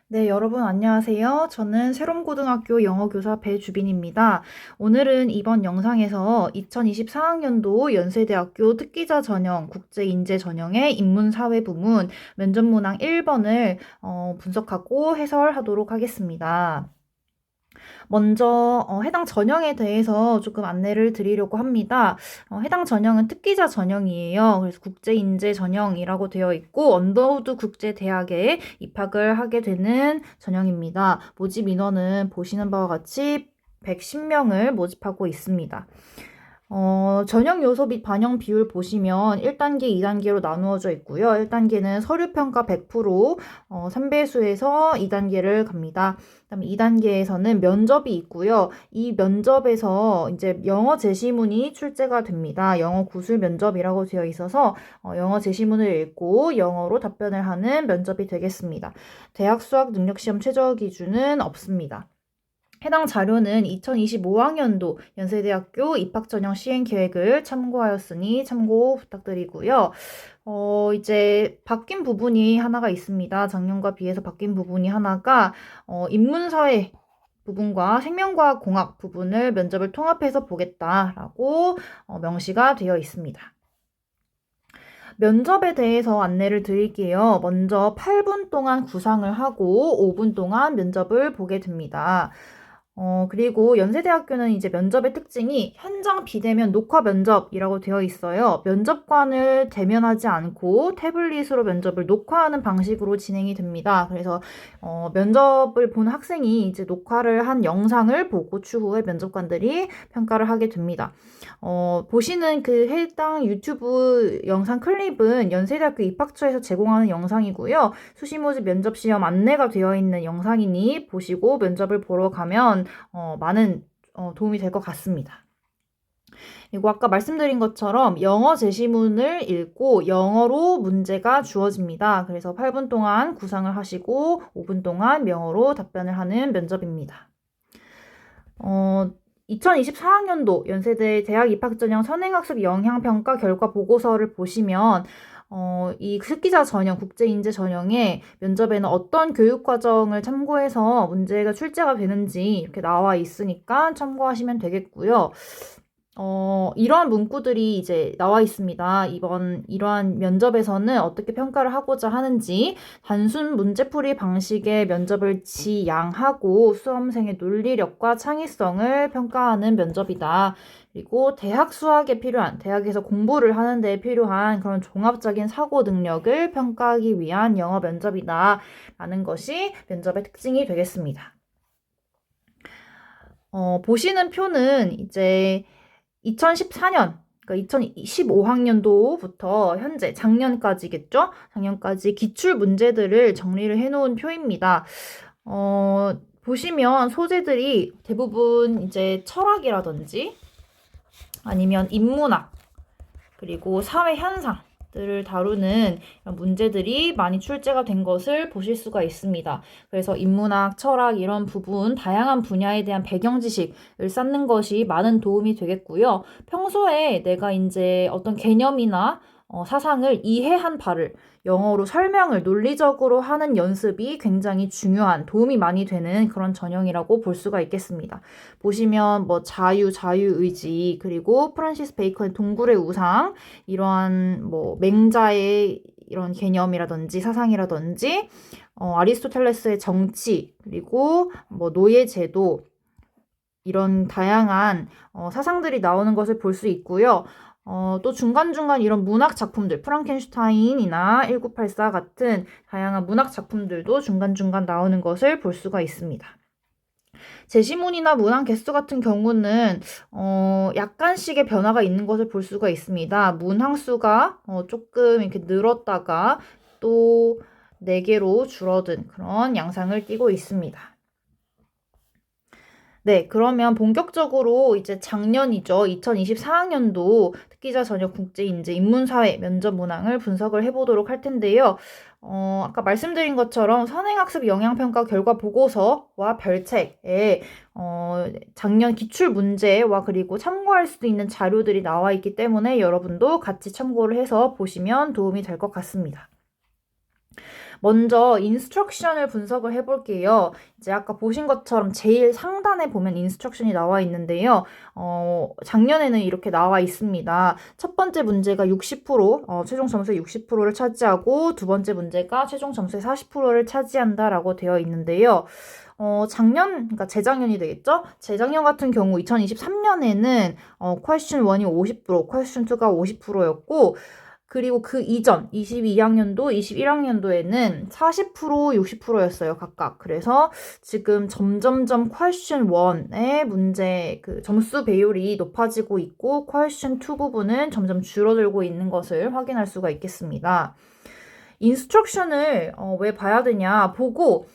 네, 여러분 안녕하세요. 저는 새롬고등학교 영어교사 배주빈입니다. 오늘은 이번 영상에서 2024학년도 연세대학교 특기자 전형, 국제인재 전형의 인문사회 부문 면접문항 1번을 분석하고 해설하도록 하겠습니다. 먼저 해당 전형에 대해서 조금 안내를 드리려고 합니다. 해당 전형은 특기자 전형이에요. 그래서 국제인재 전형이라고 되어 있고 언더우드 국제대학에 입학을 하게 되는 전형입니다. 모집 인원은 보시는 바와 같이 110명을 모집하고 있습니다. 전형 요소 및 반영 비율 보시면 1단계, 2단계로 나누어져 있고요. 1단계는 서류평가 100%, 3배수에서 2단계를 갑니다. 그다음에 2단계에서는 면접이 있고요. 이 면접에서 이제 영어 제시문이 출제가 됩니다. 영어 구술 면접이라고 되어 있어서 영어 제시문을 읽고 영어로 답변을 하는 면접이 되겠습니다. 대학 수학 능력 시험 최저 기준은 없습니다. 해당 자료는 2025학년도 연세대학교 입학전형 시행계획을 참고하였으니 참고 부탁드리고요. 이제 바뀐 부분이 하나가 있습니다. 작년과 비해서 바뀐 부분이 하나가 인문사회 부분과 생명과학공학 부분을 면접을 통합해서 보겠다라고 명시가 되어 있습니다. 면접에 대해서 안내를 드릴게요. 먼저 8분 동안 구상을 하고 5분 동안 면접을 보게 됩니다. 그리고 연세대학교는 이제 면접의 특징이 현장 비대면 녹화 면접이라고 되어 있어요. 면접관을 대면하지 않고 태블릿으로 면접을 녹화하는 방식으로 진행이 됩니다. 그래서 면접을 본 학생이 이제 녹화를 한 영상을 보고 추후에 면접관들이 평가를 하게 됩니다. 보시는 그 해당 유튜브 영상 클립은 연세대학교 입학처에서 제공하는 영상이고요. 수시 모집 면접 시험 안내가 되어 있는 영상이니 보시고 면접을 보러 가면 많은 도움이 될 것 같습니다. 그리고 아까 말씀드린 것처럼 영어 제시문을 읽고 영어로 문제가 주어집니다. 그래서 8분 동안 구상을 하시고 5분 동안 영어로 답변을 하는 면접입니다. 2024학년도 연세대 대학 입학전형 선행학습 영향평가 결과 보고서를 보시면 이 특기자 전형, 국제인재 전형의 면접에는 어떤 교육과정을 참고해서 문제가 출제가 되는지 이렇게 나와 있으니까 참고하시면 되겠고요. 이러한 문구들이 이제 나와 있습니다. 이러한 면접에서는 어떻게 평가를 하고자 하는지, 단순 문제풀이 방식의 면접을 지양하고 수험생의 논리력과 창의성을 평가하는 면접이다. 그리고 대학 수학에 필요한, 대학에서 공부를 하는 데 필요한 그런 종합적인 사고 능력을 평가하기 위한 영어 면접이다. 라는 것이 면접의 특징이 되겠습니다. 보시는 표는 이제 2014년, 그러니까 2025학년도부터 현재 작년까지겠죠? 작년까지 기출 문제들을 정리를 해놓은 표입니다. 보시면 소재들이 대부분 이제 철학이라든지 아니면 인문학, 그리고 사회 현상들을 다루는 이런 문제들이 많이 출제가 된 것을 보실 수가 있습니다. 그래서 인문학, 철학 이런 부분, 다양한 분야에 대한 배경 지식을 쌓는 것이 많은 도움이 되겠고요. 평소에 내가 이제 어떤 개념이나 사상을 이해한 바를 영어로 설명을 논리적으로 하는 연습이 굉장히 중요한, 도움이 많이 되는 그런 전형이라고 볼 수가 있겠습니다. 보시면 뭐 자유의지, 그리고 프란시스 베이컨의 동굴의 우상, 이러한 뭐 맹자의 이런 개념이라든지 사상이라든지 아리스토텔레스의 정치, 그리고 뭐 노예제도, 이런 다양한 사상들이 나오는 것을 볼 수 있고요. 또 중간중간 이런 문학 작품들, 프랑켄슈타인이나 1984 같은 다양한 문학 작품들도 중간중간 나오는 것을 볼 수가 있습니다. 제시문이나 문항 개수 같은 경우는 약간씩의 변화가 있는 것을 볼 수가 있습니다. 문항 수가 조금 이렇게 늘었다가 또 4개로 줄어든 그런 양상을 띠고 있습니다. 네, 그러면 본격적으로 이제 작년이죠. 2024학년도 특기자 전형 국제인재 인문사회 면접 문항을 분석을 해보도록 할 텐데요. 아까 말씀드린 것처럼 선행학습 영향평가 결과 보고서와 별책에 작년 기출 문제와 그리고 참고할 수 있는 자료들이 나와 있기 때문에 여러분도 같이 참고를 해서 보시면 도움이 될 것 같습니다. 먼저 인스트럭션을 분석을 해볼게요. 이제 아까 보신 것처럼 제일 상단에 보면 인스트럭션이 나와 있는데요. 작년에는 이렇게 나와 있습니다. 첫 번째 문제가 60%, 최종 점수의 60%를 차지하고 두 번째 문제가 최종 점수의 40%를 차지한다라고 되어 있는데요. 그러니까 재작년이 되겠죠? 재작년 같은 경우 2023년에는 question 1이 50%, question 2가 50%였고 그리고 그 이전 22학년도, 21학년도에는 40%, 60%였어요, 각각. 그래서 지금 점점점 question 1의 문제 그 점수 배율이 높아지고 있고 question 2 부분은 점점 줄어들고 있는 것을 확인할 수가 있겠습니다. 인스트럭션을 왜 봐야 되냐 보고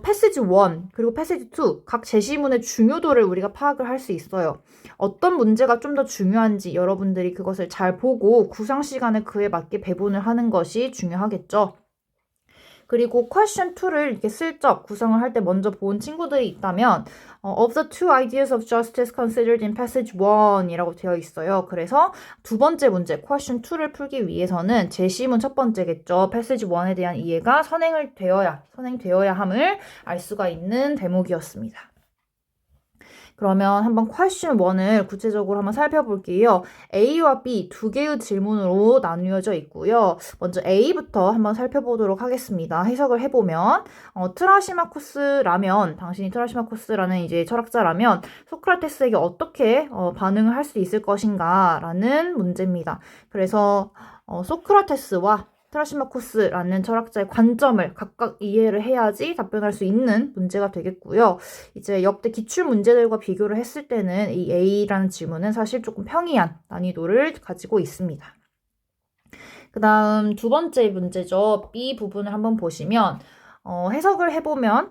패시지 1 그리고 패시지 2 각 제시문의 중요도를 우리가 파악을 할 수 있어요. 어떤 문제가 좀 더 중요한지 여러분들이 그것을 잘 보고 구상 시간을 그에 맞게 배분을 하는 것이 중요하겠죠. 그리고 question 2를 이렇게 슬쩍 구성을 할 때 먼저 본 친구들이 있다면 of the two ideas of justice considered in passage 1이라고 되어 있어요. 그래서 두 번째 문제 question 2를 풀기 위해서는 제시문 첫 번째겠죠. passage 1에 대한 이해가 선행되어야 함을 알 수가 있는 대목이었습니다. 그러면 한번 question 1을 구체적으로 한번 살펴볼게요. A와 B 두 개의 질문으로 나누어져 있고요. 먼저 A부터 한번 살펴보도록 하겠습니다. 해석을 해보면 트라시마코스라면 당신이 트라시마코스라는 이제 철학자라면 소크라테스에게 어떻게 반응을 할 수 있을 것인가 라는 문제입니다. 그래서 소크라테스와 트라시마코스라는 철학자의 관점을 각각 이해를 해야지 답변할 수 있는 문제가 되겠고요. 이제 역대 기출 문제들과 비교를 했을 때는 이 A라는 질문은 사실 조금 평이한 난이도를 가지고 있습니다. 그 다음 두 번째 문제죠. B 부분을 한번 보시면 해석을 해보면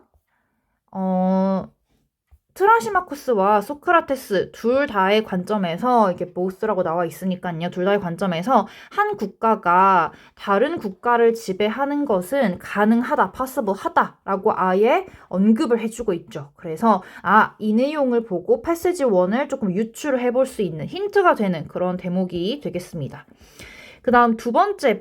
트라시마코스와 소크라테스 둘 다의 관점에서 이게 both라고 나와 있으니까요. 둘 다의 관점에서 한 국가가 다른 국가를 지배하는 것은 가능하다, possible 하다라고 아예 언급을 해주고 있죠. 그래서 이 내용을 보고 패시지 1을 조금 유추를 해볼 수 있는 힌트가 되는 그런 대목이 되겠습니다. 그 다음 두 번째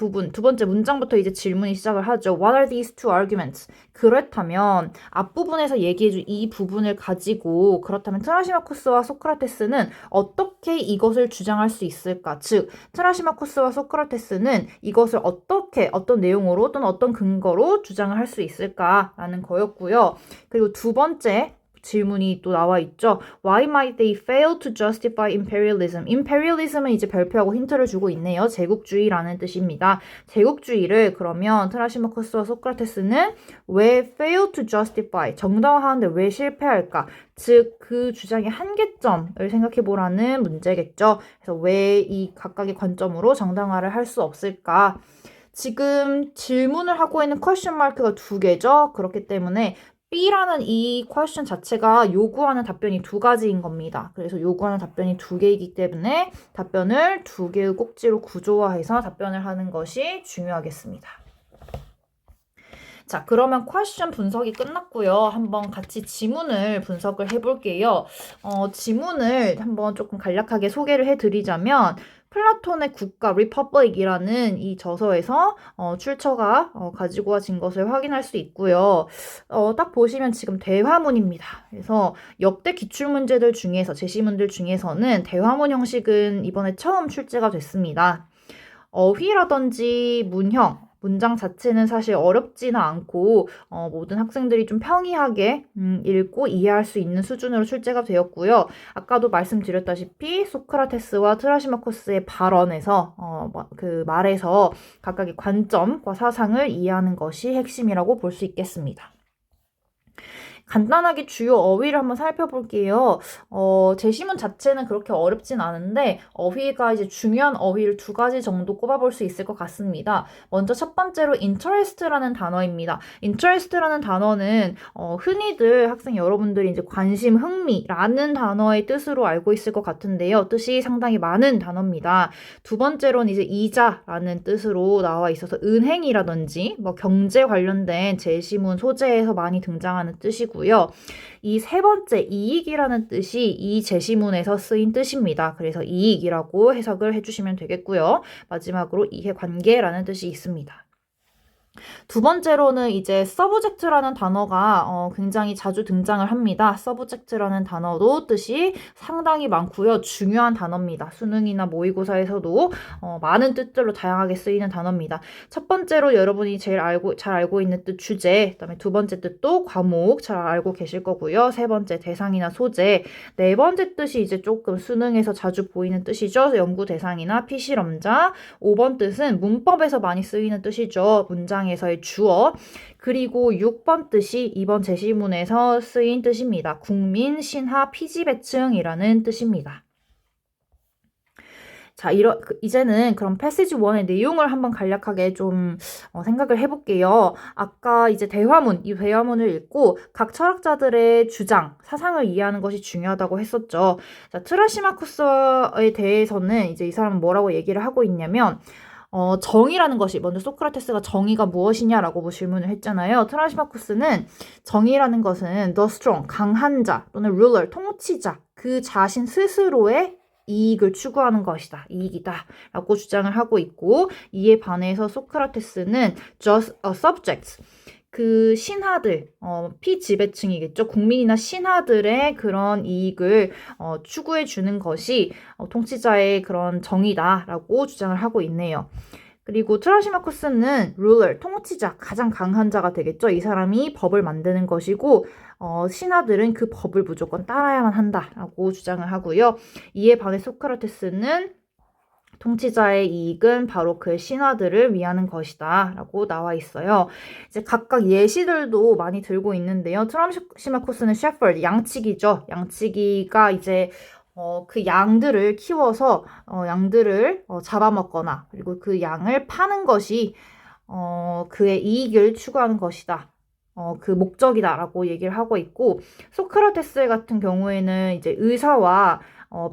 문장부터 이제 질문이 시작을 하죠. What are these two arguments? 그렇다면 앞부분에서 얘기해준 이 부분을 가지고 그렇다면 트라시마코스와 소크라테스는 어떻게 이것을 주장할 수 있을까? 즉 트라시마코스와 소크라테스는 이것을 어떻게 어떤 내용으로 또는 어떤 근거로 주장을 할 수 있을까라는 거였고요. 그리고 두 번째 질문이 또 나와 있죠. Why might they fail to justify imperialism? imperialism은 이제 별표하고 힌트를 주고 있네요. 제국주의라는 뜻입니다. 제국주의를 그러면 트라시마코스와 소크라테스는 왜 fail to justify? 정당화하는데 왜 실패할까? 즉 그 주장의 한계점을 생각해 보라는 문제겠죠. 그래서 왜 이 각각의 관점으로 정당화를 할 수 없을까? 지금 질문을 하고 있는 퀘스천 마크가 두 개죠. 그렇기 때문에 B라는 이 퀘스천 자체가 요구하는 답변이 두 가지인 겁니다. 그래서 요구하는 답변이 두 개이기 때문에 답변을 두 개의 꼭지로 구조화해서 답변을 하는 것이 중요하겠습니다. 자, 그러면 퀘스천 분석이 끝났고요. 한번 같이 지문을 분석을 해볼게요. 지문을 한번 조금 간략하게 소개를 해드리자면 플라톤의 국가 리퍼블릭이라는 이 저서에서 출처가 가지고 와진 것을 확인할 수 있고요. 딱 보시면 지금 대화문입니다. 그래서 역대 기출문제들 중에서 제시문들 중에서는 대화문 형식은 이번에 처음 출제가 됐습니다. 어휘라든지 문형 문장 자체는 사실 어렵지는 않고 모든 학생들이 좀 평이하게 읽고 이해할 수 있는 수준으로 출제가 되었고요. 아까도 말씀드렸다시피 소크라테스와 트라시마코스의 발언에서 그 말에서 각각의 관점과 사상을 이해하는 것이 핵심이라고 볼 수 있겠습니다. 간단하게 주요 어휘를 한번 살펴볼게요. 제시문 자체는 그렇게 어렵진 않은데 어휘가 이제 중요한 어휘를 두 가지 정도 꼽아볼 수 있을 것 같습니다. 먼저 첫 번째로 interest라는 단어입니다. interest라는 단어는 흔히들 학생 여러분들이 이제 관심, 흥미라는 단어의 뜻으로 알고 있을 것 같은데요. 뜻이 상당히 많은 단어입니다. 두 번째로는 이제 이자라는 뜻으로 나와 있어서 은행이라든지 뭐 경제 관련된 제시문 소재에서 많이 등장하는 뜻이고 이 세 번째 이익이라는 뜻이 이 제시문에서 쓰인 뜻입니다. 그래서 이익이라고 해석을 해주시면 되겠고요. 마지막으로 이해관계라는 뜻이 있습니다. 두 번째로는 이제 subject라는 단어가 굉장히 자주 등장을 합니다. subject라는 단어도 뜻이 상당히 많고요. 중요한 단어입니다. 수능이나 모의고사에서도 많은 뜻들로 다양하게 쓰이는 단어입니다. 첫 번째로 여러분이 잘 알고 있는 뜻 주제, 그다음에 두 번째 뜻도 과목 잘 알고 계실 거고요. 세 번째 대상이나 소재, 네 번째 뜻이 이제 조금 수능에서 자주 보이는 뜻이죠. 연구 대상이나 피실험자, 5번 뜻은 문법에서 많이 쓰이는 뜻이죠. 문장에서의 주어. 그리고 6번 뜻이 이번 제시문에서 쓰인 뜻입니다. 국민, 신하, 피지배층이라는 뜻입니다. 자, 이제는 그럼 패시지 1의 내용을 한번 간략하게 좀 생각을 해볼게요. 아까 이제 이 대화문을 읽고 각 철학자들의 주장, 사상을 이해하는 것이 중요하다고 했었죠. 자, 트라시마쿠스에 대해서는 이제 이 사람은 뭐라고 얘기를 하고 있냐면, 정의라는 것이, 먼저 소크라테스가 정의가 무엇이냐라고 질문을 했잖아요. 트라시마쿠스는 정의라는 것은 the strong, 강한 자 또는 ruler, 통치자, 그 자신 스스로의 이익을 추구하는 것이다. 이익이다. 라고 주장을 하고 있고, 이에 반해서 소크라테스는 just a subject, 그 신하들, 피지배층이겠죠. 국민이나 신하들의 그런 이익을 추구해 주는 것이 통치자의 그런 정의다라고 주장을 하고 있네요. 그리고 트라시마쿠스는 ruler, 통치자, 가장 강한 자가 되겠죠. 이 사람이 법을 만드는 것이고 신하들은 그 법을 무조건 따라야만 한다라고 주장을 하고요. 이에 반해 소크라테스는 통치자의 이익은 바로 그 신하들을 위하는 것이다 라고 나와 있어요. 이제 각각 예시들도 많이 들고 있는데요. 트라시마쿠스는 shepherd, 양치기죠. 양치기가 이제 그 양들을 키워서 양들을 잡아먹거나 그리고 그 양을 파는 것이 그의 이익을 추구하는 것이다. 그 목적이다라고 얘기를 하고 있고, 소크라테스 같은 경우에는 이제 의사와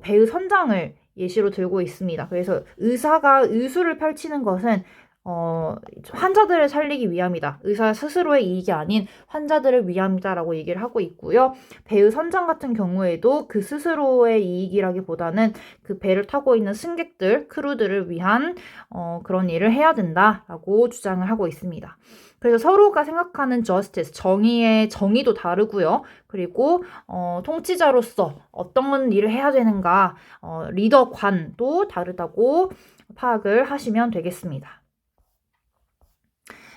배의 선장을 예시로 들고 있습니다. 그래서 의사가 의술을 펼치는 것은 환자들을 살리기 위함이다. 의사 스스로의 이익이 아닌 환자들을 위함이다라고 얘기를 하고 있고요. 배의 선장 같은 경우에도 그 스스로의 이익이라기보다는 그 배를 타고 있는 승객들, 크루들을 위한 그런 일을 해야 된다라고 주장을 하고 있습니다. 그래서 서로가 생각하는 justice, 정의도 다르고요. 그리고 통치자로서 어떤 일을 해야 되는가, 리더관도 다르다고 파악을 하시면 되겠습니다.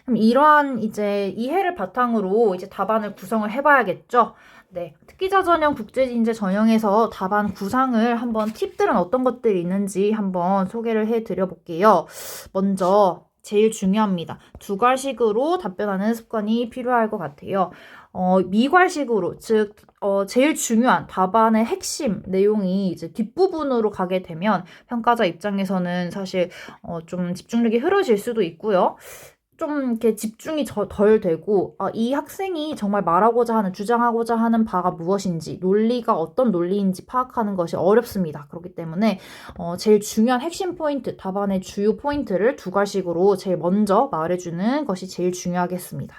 그럼 이러한 이제 이해를 바탕으로 이제 답안을 구성을 해봐야겠죠. 네, 특기자 전형, 국제인재 전형에서 답안 구상을 한번 팁들은 어떤 것들이 있는지 한번 소개를 해드려 볼게요. 먼저 제일 중요합니다. 두괄식으로 답변하는 습관이 필요할 것 같아요. 미괄식으로, 즉 제일 중요한 답안의 핵심 내용이 이제 뒷부분으로 가게 되면 평가자 입장에서는 사실 좀 집중력이 흐려질 수도 있고요. 좀 이렇게 집중이 덜 되고 이 학생이 정말 주장하고자 하는 바가 무엇인지, 논리가 어떤 논리인지 파악하는 것이 어렵습니다. 그렇기 때문에 제일 중요한 핵심 포인트, 답안의 주요 포인트를 두괄식으로 제일 먼저 말해주는 것이 제일 중요하겠습니다.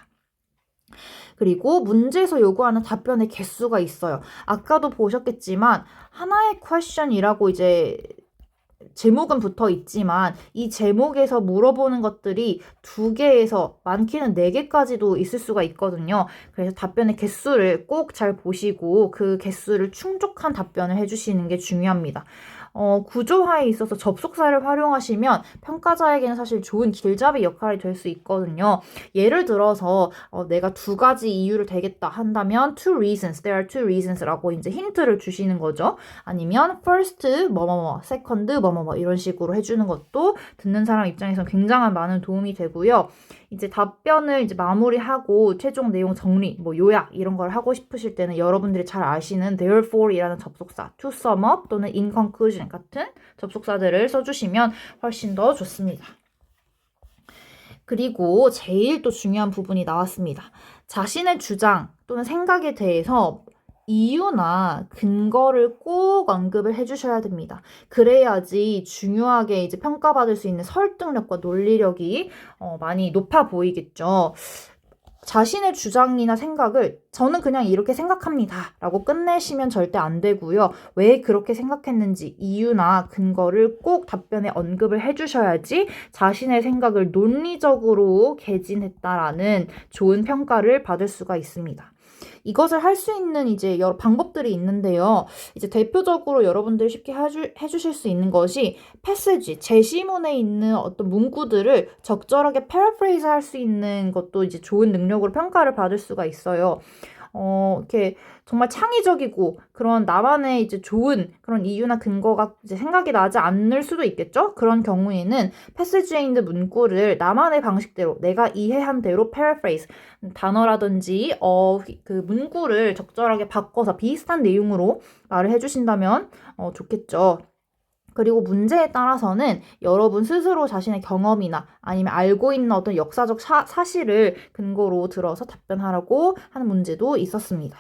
그리고 문제에서 요구하는 답변의 개수가 있어요. 아까도 보셨겠지만 하나의 question이라고 이제 제목은 붙어 있지만 이 제목에서 물어보는 것들이 2개에서 많게는 4개까지도 있을 수가 있거든요. 그래서 답변의 개수를 꼭 잘 보시고 그 개수를 충족한 답변을 해주시는 게 중요합니다. 구조화에 있어서 접속사를 활용하시면 평가자에게는 사실 좋은 길잡이 역할이 될 수 있거든요. 예를 들어서 내가 2가지 이유를 대겠다 한다면 there are two reasons 라고 이제 힌트를 주시는 거죠. 아니면 first 뭐뭐뭐, second 뭐뭐뭐 이런 식으로 해주는 것도 듣는 사람 입장에서는 굉장한 많은 도움이 되고요. 이제 답변을 이제 마무리하고 최종 내용 정리, 요약 이런 걸 하고 싶으실 때는 여러분들이 잘 아시는 therefore이라는 접속사, to sum up 또는 in conclusion 같은 접속사들을 써주시면 훨씬 더 좋습니다. 그리고 제일 또 중요한 부분이 나왔습니다. 자신의 주장 또는 생각에 대해서 이유나 근거를 꼭 언급을 해주셔야 됩니다. 그래야지 중요하게 이제 평가받을 수 있는 설득력과 논리력이 많이 높아 보이겠죠. 자신의 주장이나 생각을 저는 그냥 이렇게 생각합니다 라고 끝내시면 절대 안 되고요. 왜 그렇게 생각했는지 이유나 근거를 꼭 답변에 언급을 해주셔야지 자신의 생각을 논리적으로 개진했다라는 좋은 평가를 받을 수가 있습니다. 이것을 할 수 있는 이제 여러 방법들이 있는데요. 이제 대표적으로 여러분들이 쉽게 해주실 수 있는 것이 패시지, 제시문에 있는 어떤 문구들을 적절하게 패러프레이즈 할 수 있는 것도 이제 좋은 능력으로 평가를 받을 수가 있어요. 이렇게 정말 창의적이고 그런 나만의 이제 좋은 그런 이유나 근거가 이제 생각이 나지 않을 수도 있겠죠? 그런 경우에는 패시지에 있는 문구를 나만의 방식대로 내가 이해한 대로 paraphrase 단어라든지 그 문구를 적절하게 바꿔서 비슷한 내용으로 말을 해주신다면 좋겠죠. 그리고 문제에 따라서는 여러분 스스로 자신의 경험이나 아니면 알고 있는 어떤 역사적 사실을 근거로 들어서 답변하라고 하는 문제도 있었습니다.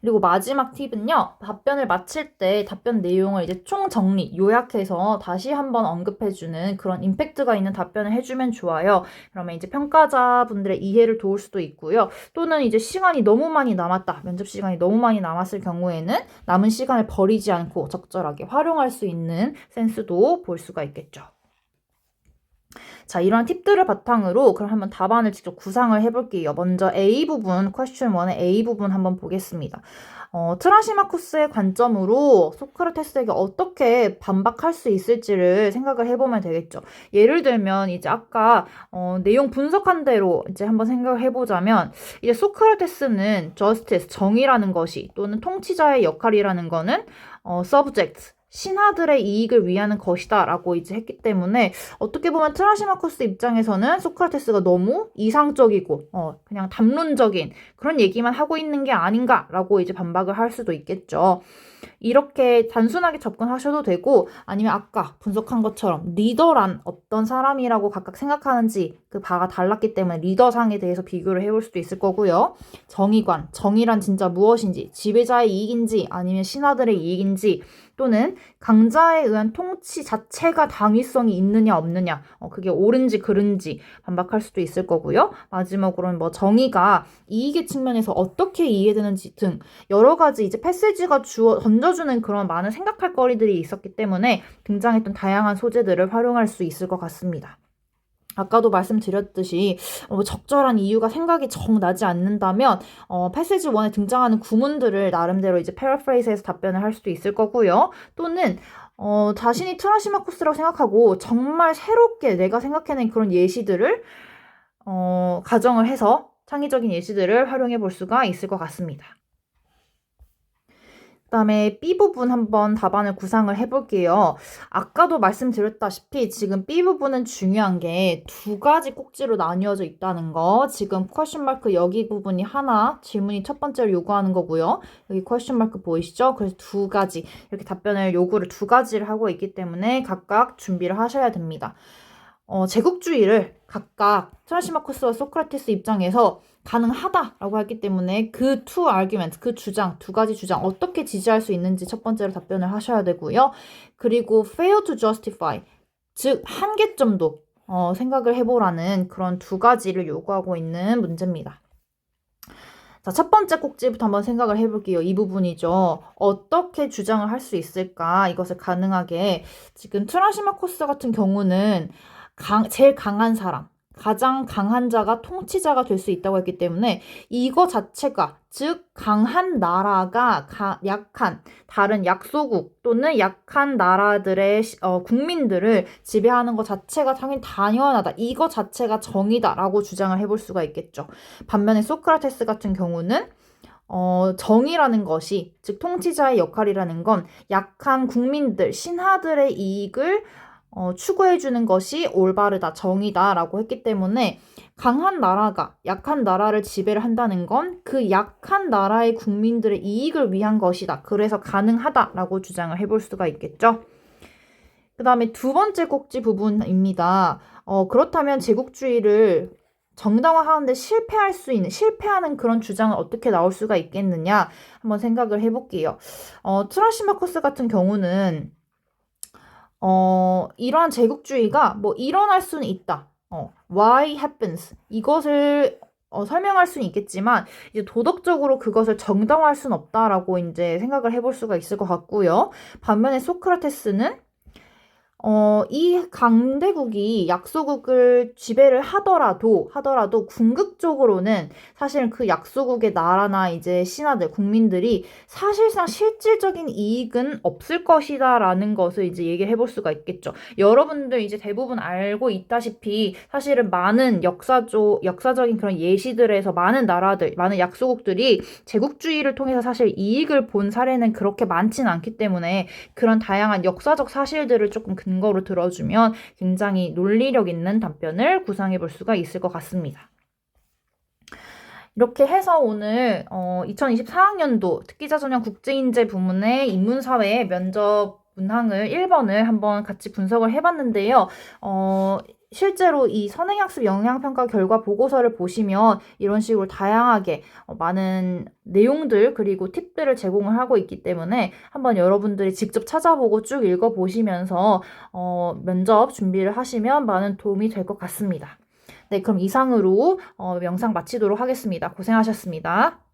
그리고 마지막 팁은요. 답변을 마칠 때 답변 내용을 이제 총정리, 요약해서 다시 한번 언급해주는 그런 임팩트가 있는 답변을 해주면 좋아요. 그러면 이제 평가자분들의 이해를 도울 수도 있고요. 또는 이제 시간이 너무 많이 남았다. 면접 시간이 너무 많이 남았을 경우에는 남은 시간을 버리지 않고 적절하게 활용할 수 있는 센스도 볼 수가 있겠죠. 자, 이런 팁들을 바탕으로 그럼 한번 답안을 직접 구상을 해볼게요. 먼저 A 부분, 퀘스천 1의 A 부분 한번 보겠습니다. 트라시마코스의 관점으로 소크라테스에게 어떻게 반박할 수 있을지를 생각을 해보면 되겠죠. 예를 들면 이제 아까 내용 분석한 대로 이제 한번 생각을 해보자면 이제 소크라테스는 justice, 정의라는 것이 또는 통치자의 역할이라는 거는 subject, 신하들의 이익을 위하는 것이다 라고 이제 했기 때문에 어떻게 보면 트라시마코스 입장에서는 소크라테스가 너무 이상적이고 그냥 담론적인 그런 얘기만 하고 있는 게 아닌가라고 이제 반박을 할 수도 있겠죠. 이렇게 단순하게 접근하셔도 되고 아니면 아까 분석한 것처럼 리더란 어떤 사람이라고 각각 생각하는지 그 바가 달랐기 때문에 리더상에 대해서 비교를 해볼 수도 있을 거고요. 정의관, 정의란 진짜 무엇인지, 지배자의 이익인지 아니면 신하들의 이익인지 또는 강자에 의한 통치 자체가 당위성이 있느냐 없느냐 그게 옳은지 그른지 반박할 수도 있을 거고요. 마지막으로는 뭐 정의가 이익의 측면에서 어떻게 이해되는지 등 여러 가지 이제 패시지가 던져주는 그런 많은 생각할 거리들이 있었기 때문에 등장했던 다양한 소재들을 활용할 수 있을 것 같습니다. 아까도 말씀드렸듯이 적절한 이유가 생각이 정 나지 않는다면 패시지 1에 등장하는 구문들을 나름대로 이제 패러프레이즈해서 답변을 할 수도 있을 거고요. 또는 자신이 트라시마코스라고 생각하고 정말 새롭게 내가 생각해낸 그런 예시들을 가정을 해서 창의적인 예시들을 활용해 볼 수가 있을 것 같습니다. 그다음에 B 부분 한번 답안을 구상을 해볼게요. 아까도 말씀드렸다시피 지금 B 부분은 중요한 게 두 가지 꼭지로 나뉘어져 있다는 거. 지금 퀘스천 마크 여기 부분이 하나, 질문이 첫 번째로 요구하는 거고요. 여기 퀘스천 마크 보이시죠? 그래서 두 가지 이렇게 답변을 요구를 두 가지를 하고 있기 때문에 각각 준비를 하셔야 됩니다. 제국주의를 각각 트라시마코스와 소크라테스 입장에서 가능하다라고 했기 때문에 그 two argument, 그 주장, 두 가지 주장 어떻게 지지할 수 있는지 첫 번째로 답변을 하셔야 되고요. 그리고 fail to justify, 즉 한계점도 생각을 해보라는 그런 두 가지를 요구하고 있는 문제입니다. 자, 첫 번째 꼭지부터 한번 생각을 해볼게요. 이 부분이죠. 어떻게 주장을 할 수 있을까? 이것을 가능하게. 지금 트라시마코스 같은 경우는 제일 강한 사람, 가장 강한 자가 통치자가 될 수 있다고 했기 때문에 이거 자체가 즉 강한 나라가 약한 다른 약소국 또는 약한 나라들의 국민들을 지배하는 것 자체가 당연하다. 이거 자체가 정의다라고 주장을 해볼 수가 있겠죠. 반면에 소크라테스 같은 경우는 정의라는 것이 즉 통치자의 역할이라는 건 약한 국민들, 신하들의 이익을 추구해주는 것이 올바르다, 정의다라고 했기 때문에 강한 나라가 약한 나라를 지배를 한다는 건 그 약한 나라의 국민들의 이익을 위한 것이다. 그래서 가능하다라고 주장을 해볼 수가 있겠죠. 그 다음에 두 번째 꼭지 부분입니다. 그렇다면 제국주의를 정당화하는데 실패하는 그런 주장은 어떻게 나올 수가 있겠느냐 한번 생각을 해볼게요. 트라시마코스 같은 경우는 이러한 제국주의가 뭐 일어날 수는 있다. why happens 이것을 설명할 수는 있겠지만 이제 도덕적으로 그것을 정당화할 수는 없다라고 이제 생각을 해볼 수가 있을 것 같고요. 반면에 소크라테스는 이 강대국이 약소국을 지배를 하더라도 궁극적으로는 사실 그 약소국의 나라나 이제 신하들, 국민들이 사실상 실질적인 이익은 없을 것이다라는 것을 이제 얘기를 해볼 수가 있겠죠. 여러분들 이제 대부분 알고 있다시피 사실은 많은 역사적인 그런 예시들에서 많은 나라들, 많은 약소국들이 제국주의를 통해서 사실 이익을 본 사례는 그렇게 많진 않기 때문에 그런 다양한 역사적 사실들을 조금 근거로 들어주면 굉장히 논리력 있는 답변을 구상해 볼 수가 있을 것 같습니다. 이렇게 해서 오늘 2024학년도 특기자 전형 국제인재 부문의 인문사회 면접 문항을 1번을 한번 같이 분석을 해봤는데요. 실제로 이 선행학습 영향평가 결과 보고서를 보시면 이런 식으로 다양하게 많은 내용들 그리고 팁들을 제공을 하고 있기 때문에 한번 여러분들이 직접 찾아보고 쭉 읽어보시면서 면접 준비를 하시면 많은 도움이 될 것 같습니다. 네, 그럼 이상으로 영상 마치도록 하겠습니다. 고생하셨습니다.